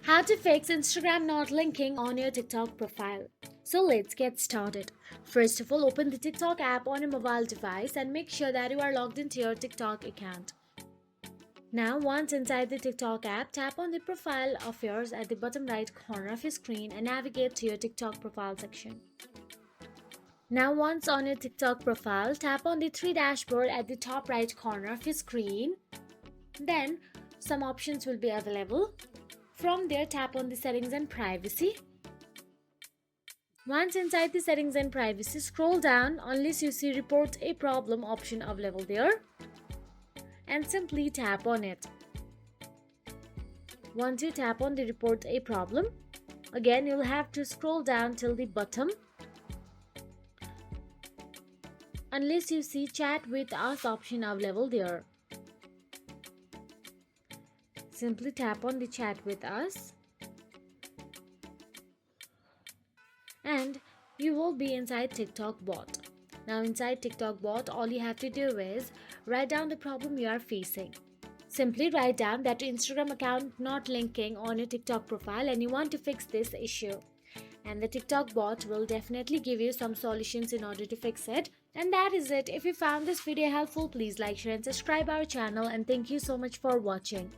How to fix Instagram not linking on your TikTok profile. So let's get started. First of all, open the TikTok app on your mobile device and make sure that you are logged into your TikTok account. Now, once inside the TikTok app, tap on the profile of yours at the bottom right corner of your screen and navigate to your TikTok profile section. Now, once on your TikTok profile, tap on the three dashboard at the top right corner of your screen. Then, some options will be available. From there, tap on the settings and privacy. Once inside the settings and privacy, scroll down unless you see report a problem option available there and simply tap on it. Once you tap on the report a problem, again you'll have to scroll down till the bottom unless you see chat with us option available there. Simply tap on the chat with us and you will be inside TikTok bot. Now inside TikTok bot, all you have to do is write down the problem you are facing. Simply write down that your Instagram account not linking on your TikTok profile and you want to fix this issue. And the TikTok bot will definitely give you some solutions in order to fix it. And that is it. If you found this video helpful, please like, share and subscribe our channel, and thank you so much for watching.